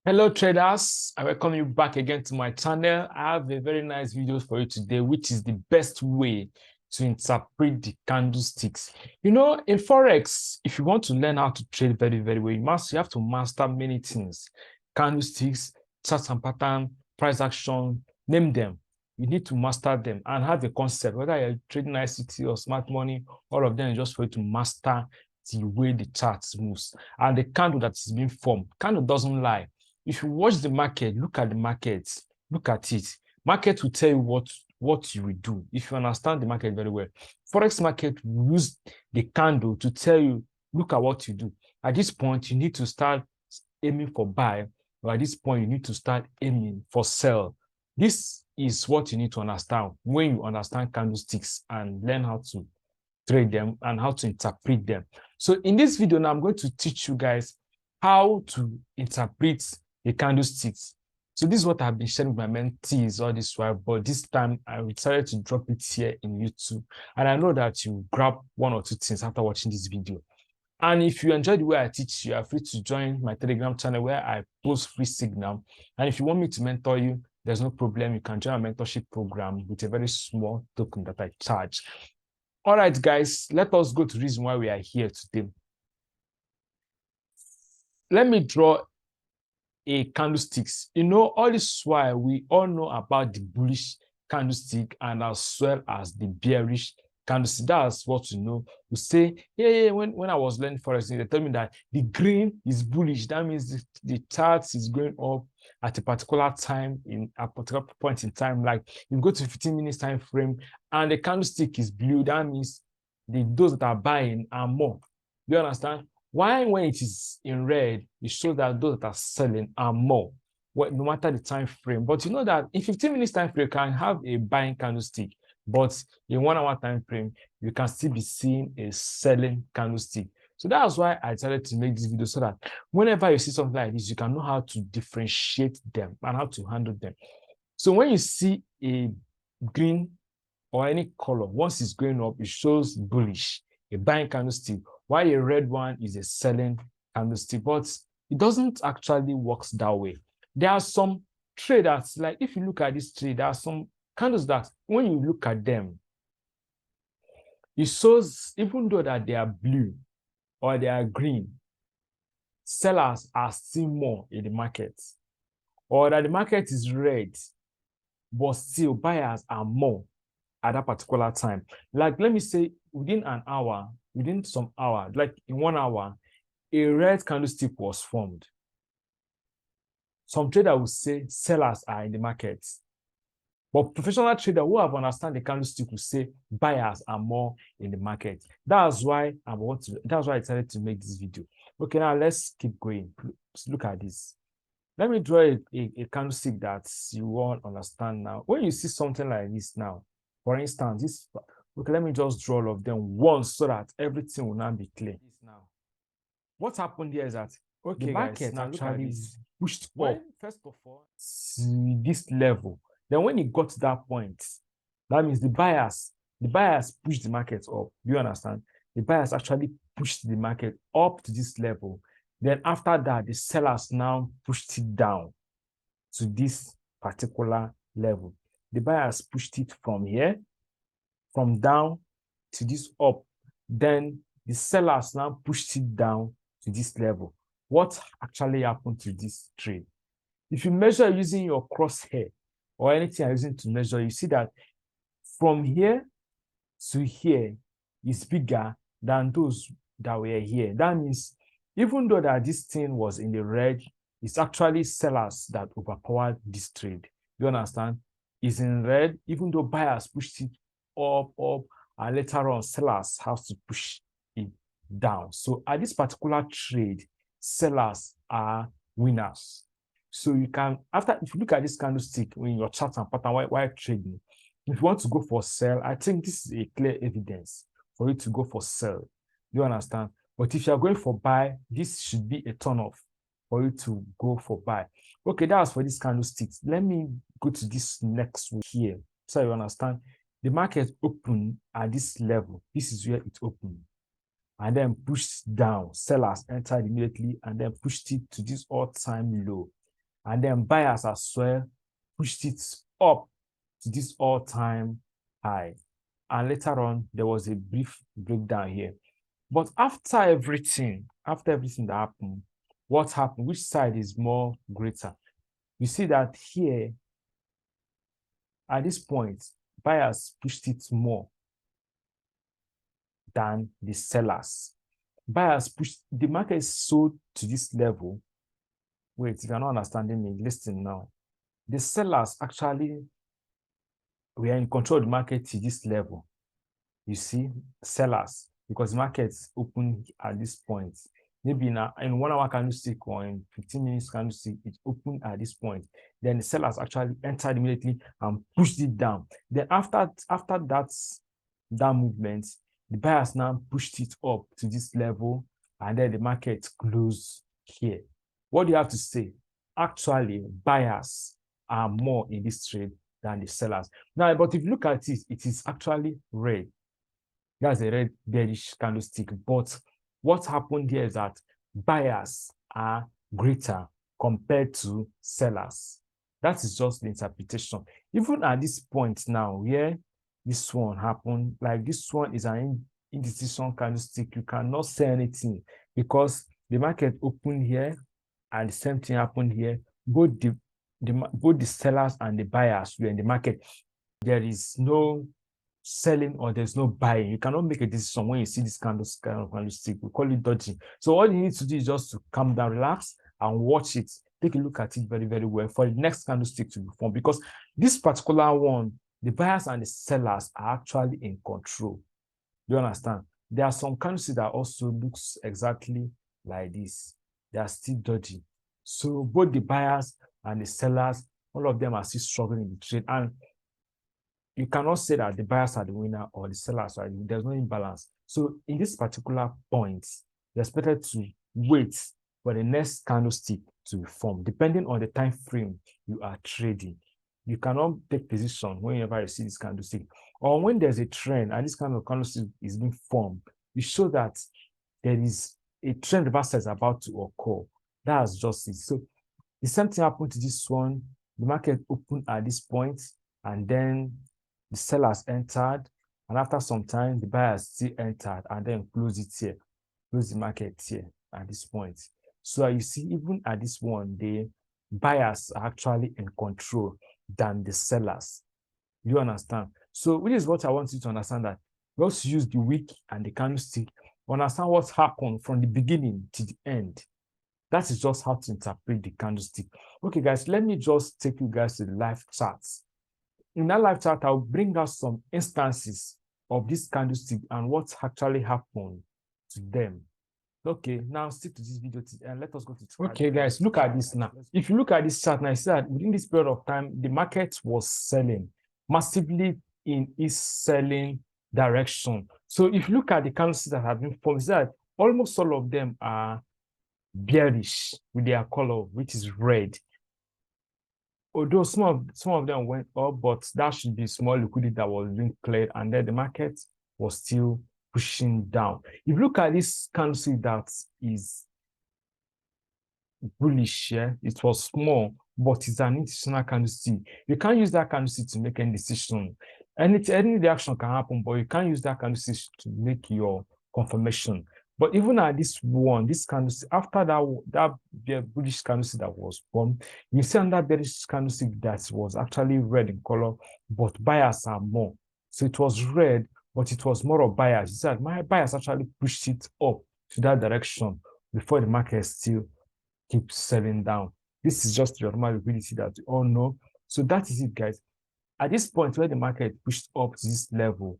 Hello traders, I welcome you back again to my channel. I have a very nice video for you today, which is the best way to interpret the candlesticks. In forex, if you want to learn how to trade very well, you have to master many things: candlesticks, charts and pattern, price action, name them. You need to master them and have a concept. Whether you're trading ICT or smart money, all of them is just for you to master the way the chart moves and the candle that is being formed. Candle doesn't lie. If you watch the market, look at the market, look at it. Market will tell you what you will do if you understand the market very well. Forex market will use the candle to tell you, look at what you do. At this point, you need to start aiming for buy, or at this point, you need to start aiming for sell. This is what you need to understand when you understand candlesticks and learn how to trade them and how to interpret them. So in this video now, I'm going to teach you guys how to interpret a candlesticks. So this is what I've been sharing with my mentees all this while, but this time I decided to drop it here in YouTube. And I know that you grab one or two things after watching this video. And if you enjoy the way I teach, you are free to join my Telegram channel where I post free signal. And if you want me to mentor you, there's no problem. You can join a mentorship program with a very small token that I charge. All right, guys, let us go to the reason why we are here today. Let me draw a candlesticks. All this while we all know about the bullish candlestick and as well as the bearish candlestick. That's what you know. We say, yeah, when I was learning forex, they tell me that the green is bullish. That means the chart is going up at a particular time, in a particular point in time. Like you go to 15 minutes time frame and the candlestick is blue, that means those that are buying are more. Do you understand? Why, when it is in red, it shows that those that are selling are more, no matter the time frame. But you know that in 15 minutes time frame, you can have a buying candlestick, but in 1 hour time frame, you can still be seeing a selling candlestick. So that's why I decided to make this video, so that whenever you see something like this, you can know how to differentiate them and how to handle them. So when you see a green or any color, once it's going up, it shows bullish, a buying candlestick, while a red one is a selling candlestick. But it doesn't actually work that way. There are some traders, like if you look at this trade, there are some candles that when you look at them, it shows, even though that they are blue or they are green, sellers are still more in the market, or that the market is red, but still buyers are more at that particular time. Like, let me say within an hour, within some hour, like in 1 hour, a red candlestick was formed. Some trader will say sellers are in the market. But professional trader who have understand the candlestick will say buyers are more in the market. That's why I decided to make this video. Okay, now let's keep going. Let's look at this. Let me draw a candlestick that you all understand now. When you see something like this now, for instance, okay, let me just draw all of them once so that everything will now be clear. Now, what happened here is that the market actually pushed up first of all to this level. Then when it got to that point, that means the buyers pushed the market up. Do you understand? The buyers actually pushed the market up to this level. Then after that, the sellers now pushed it down to this particular level. The buyers pushed it from here, from down to this up. Then the sellers now pushed it down to this level. What actually happened to this trade? If you measure using your crosshair or anything you're using to measure, you see that from here to here is bigger than those that were here. That means even though that this thing was in the red, it's actually sellers that overpowered this trade. You understand? It's in red, even though buyers pushed it up, and later on sellers have to push it down. So at this particular trade, sellers are winners. So you can, if you look at this candlestick in your chart and pattern while trading, if you want to go for sell, I think this is a clear evidence for you to go for sell. You understand? But if you're going for buy, this should be a turn off for you to go for buy. Okay, that's for this candlesticks. Let me go to this next one here so you understand. The market opened at this level. This is where it opened. And then pushed down. Sellers entered immediately and then pushed it to this all-time low. and then buyers as well pushed it up to this all-time high. And later on, there was a brief breakdown here. But after everything that happened, what happened? Which side is more greater? You see that here, at this point, buyers pushed it more than the sellers. Buyers pushed, the market is sold to this level. Wait, if you're not understanding me, listen now. The sellers actually were in control of the market to this level. You see, sellers, because the market's open at this point. Maybe in 1 hour candlestick or in 15 minutes candlestick, it's open at this point. Then the sellers actually entered immediately and pushed it down. Then after that movement, the buyers now pushed it up to this level, and then the market closed here. What do you have to say? Actually, buyers are more in this trade than the sellers. Now, but if you look at it, it is actually red. That's a red bearish candlestick. But what happened here is that buyers are greater compared to sellers. That is just the interpretation. Even at this point now, where this one happened, like this one is an indecision candlestick, you cannot say anything because the market opened here and the same thing happened here. Both the sellers and the buyers were in the market. There is no selling or there's no buying. You cannot make a decision when you see this kind of candlestick. We call it dodging. So all you need to do is just to calm down, relax, and watch it. Take a look at it very, very well for the next candlestick to be formed, because this particular one, the buyers and the sellers are actually in control. Do you understand? There are some candlesticks that also looks exactly like this. They are still dodging. So both the buyers and the sellers, all of them are still struggling in the trade. And you cannot say that the buyers are the winner or the sellers are. There's no imbalance. So in this particular point, you're expected to wait for the next candlestick to be formed, depending on the time frame you are trading. You cannot take position whenever you see this candlestick, or when there's a trend and this kind of candlestick is being formed. You show that there is a trend reversal is about to occur. That's just it. So the same thing happened to this one. The market opened at this point, and then the sellers entered, and after some time, the buyers still entered and then closed it here, closed the market here at this point. So you see, even at this one, the buyers are actually in control than the sellers. You understand? So which is what I want you to understand, that let's use the wick and the candlestick, understand what happened from the beginning to the end. That is just how to interpret the candlestick. Okay, guys, let me just take you guys to the live charts. In that live chart, I'll bring out some instances of this candlestick and what actually happened to them. Okay, now stick to this video and let us go to. Okay, guys, look at this now. If you look at this chart, now you see that within this period of time, the market was selling massively in its selling direction. So if you look at the candlesticks that have been formed, you see that almost all of them are bearish with their color, which is red. Although some of them went up, but that should be small liquidity that was being cleared, and then the market was still pushing down. If you look at this candlestick that is bullish, yeah, it was small, but it's an institutional candlestick. You can't use that candlestick to make any decision. Any reaction can happen, but you can't use that candlestick to make your confirmation. But even at this one, this candlestick, after that bullish candlestick that was formed, you see another bearish candlestick that was actually red in color, but buyers are more. So it was red, but it was more of buyers. You said my buyers actually pushed it up to that direction before the market still keeps selling down. This is just the normal liquidity that we all know. So that is it, guys. At this point where the market pushed up to this level,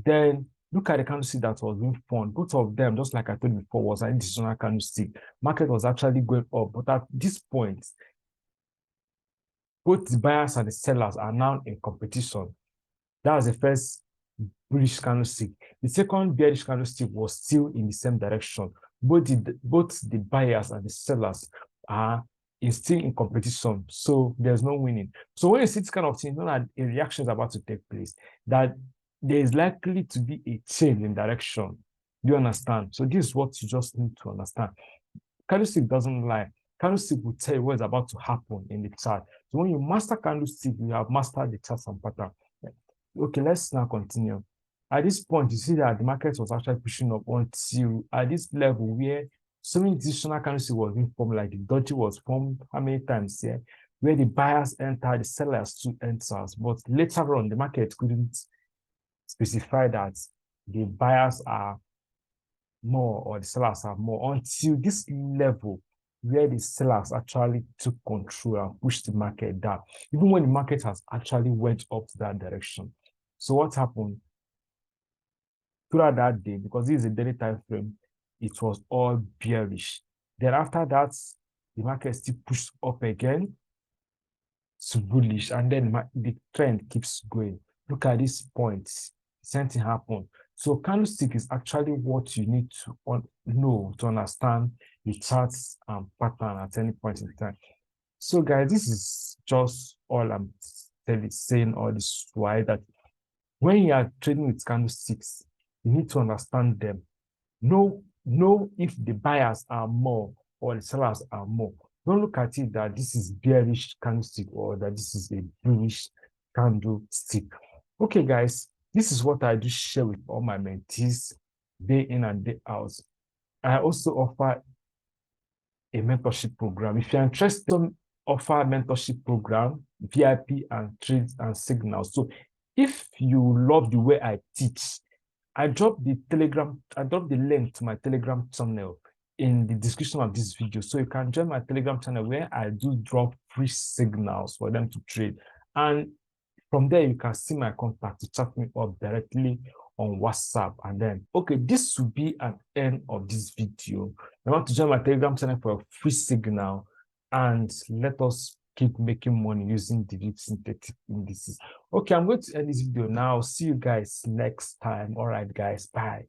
then look at the candlestick that was being formed. Both of them, just like I told you before, was an additional candlestick. Market was actually going up, but at this point, both the buyers and the sellers are now in competition. That was the first bullish candlestick. The second bearish candlestick was still in the same direction. Both the buyers and the sellers are still in competition, so there's no winning. So when you see this kind of thing, you know that a reaction is about to take place, that there is likely to be a change in direction. Do you understand? So this is what you just need to understand. Candlestick doesn't lie. Candlestick will tell you what is about to happen in the chart. So when you master candlestick, you have mastered the charts and pattern. Okay, let's now continue. At this point, you see that the market was actually pushing up until at this level where so many additional candlesticks was being formed, like the doji was formed how many times here, where the buyers enter, the sellers too enters. But later on, the market couldn't specify that the buyers are more or the sellers are more until this level where the sellers actually took control and pushed the market down, even when the market has actually went up to that direction. So what happened throughout that day, because this is a daily time frame, it was all bearish. Then after that, the market still pushed up again to bullish, and then the trend keeps going. Look at this point, same thing happened. So candlestick is actually what you need to know to understand the charts and pattern at any point in time. So guys, this is just all I'm saying all this why that when you are trading with candlesticks, you need to understand them. Know if the buyers are more or the sellers are more. Don't look at it that this is bearish candlestick or that this is a bullish candlestick. Okay, guys, this is what I do share with all my mentees day in and day out. I also offer a mentorship program. If you're interested, offer mentorship program, VIP and trades and signals. So if you love the way I teach, I drop the link to my Telegram channel in the description of this video. So you can join my Telegram channel where I do drop free signals for them to trade. And from there, you can see my contact to chat me up directly on WhatsApp. And then, okay, this will be an end of this video. I want to join my Telegram channel for a free signal and let us keep making money using the synthetic indices. Okay, I'm going to end this video now. See you guys next time. All right, guys. Bye.